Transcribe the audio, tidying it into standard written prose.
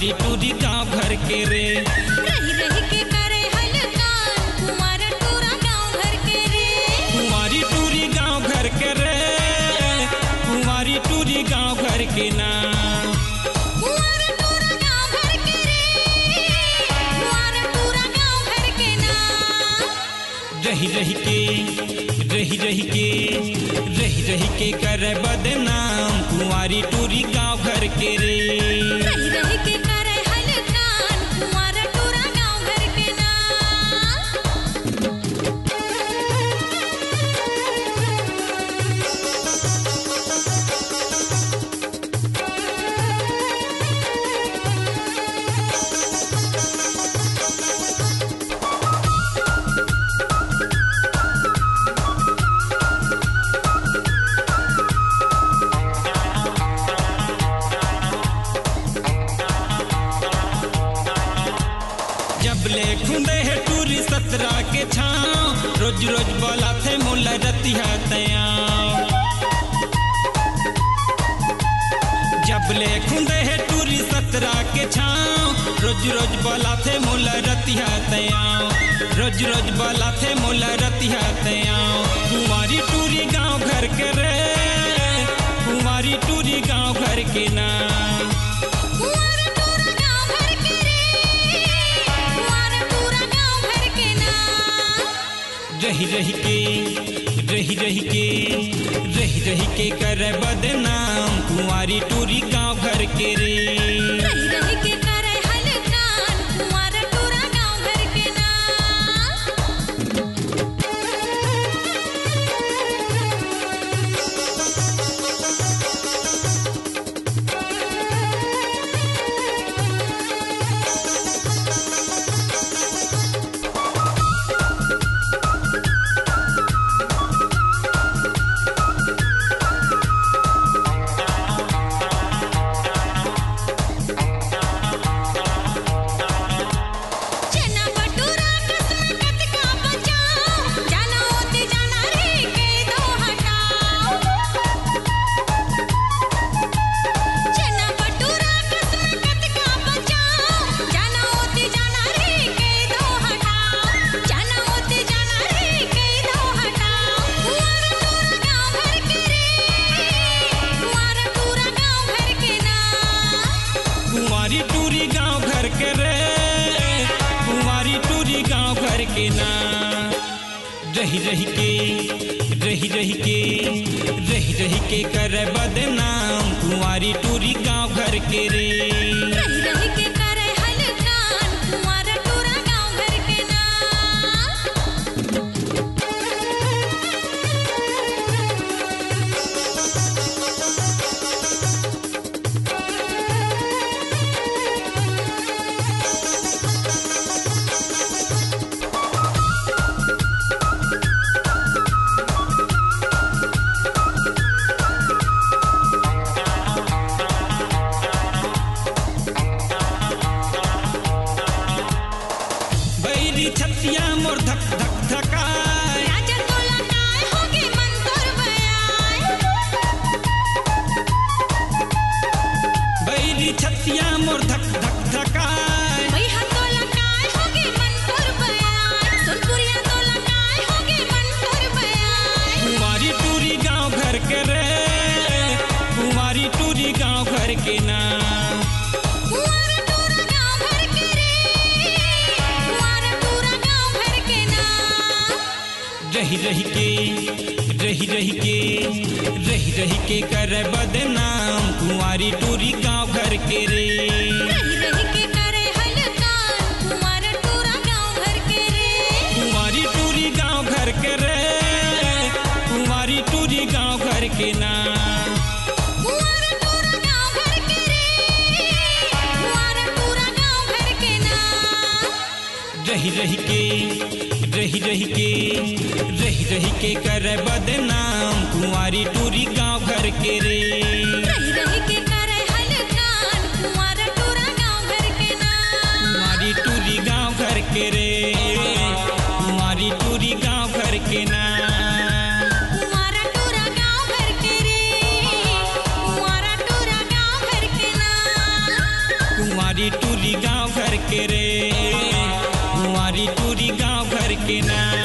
कुंवारी टूरी गाँव घर के रे। रही रही के करे हलकान कुंवार टूरा गाँव घर के रे। कुंवारी टूरी गाँव घर के रे, कुंवारी टूरी गाँव घर के ना। कुंवार टूरा गाँव घर के रे, कुंवार टूरा गाँव घर के ना। रही रही के रही रही के रही रही के करे बदनाम कुंवारी टूरी गाँव घर के रे। रही रही के करे हलकान कुंवार टूरा गाँव घर के ना। जब ले खुंदे है टूरी सतरा के छाँव, रोज रोज बोला थे मुला रतिया तया। जब ले खुंदे है टूरी सतरा के छाँव, रोज रोज बोला थे मुला रतिया तया। रोज रोज बोला थे मुला रतिया तया। कुंवारी टूरी गाँव घर के रे, कुंवारी टूरी गाँव घर के ना। कुंवार टूरा गाँव घर के रे, कुंवार टूरा गाँव घर के ना। रही रही के रही रही के रही रही के करे बदनाम कुंवारी टूरी गाँव घर के रे। रही रही के करे हलकान कुंवार टूरा गाँव घर के ना। चना भटूरा कसम कत का बचाओ, जाना होते जाना रे के दो हटाओ। चना भटूरा कसम कत का बचाओ, जाना होते जाना रे के दो हटाओ। जाना होते जाना रे के दो हटाओ। कुंवार टूरा गाँव घर के रे, कुंवार टूरा गाँव घर के ना। कुंवारी टूरी गाँव घर के रे, कुंवारी टूरी गाँव घर के ना। रही रही के रही रही के रही रही के करे बदनाम कुंवारी टूरी गाँव घर के रे। रही रही के करे हलकान कुंवार टूरा गाँव घर के ना। बैरी छतिया मोर धक धक धकाय। राजा तोला काय होगे मन तोर बयाय। बैरी छतिया मोर धक धक धकाय। भैया तोला काय होगे मन तोर बयाय। सोनपुरिया तोला काय होगे मन तोर बयाय। कुंवारी टूरी गाँव घर के रे, कुंवारी टूरी गाँव घर के ना। कुंवार टूरा गाँव घर के रे, कुंवार टूरा गाँव घर के ना। रही रही के रही रही के रही रही के करे बदनाम कुंवारी टूरी गाँव घर के रे। रही रही के करे हलकान कुंवार टूरा गाँव घर के रे। कुंवारी टूरी गाँव घर के रे, कुंवारी टूरी गाँव घर के ना। कुंवार टूरा गाँव घर के रे, कुंवार टूरा गाँव घर के ना। रही रही के रही रही के रही रही के करे बदनाम कुंवारी टूरी गाँव घर के रे। रही रही के करे हलकान कुंवार टूरा गाँव घर के ना। कुंवारी टूरी गाँव घर के रे, कुंवारी टूरी गाँव घर के ना। कुंवार टूरा गाँव घर के रे, कुंवार टूरा गाँव घर के ना। कुंवारी कुंवारी टूरी गांव घर के रे, कुंवारी टूरी गांव घर के ना।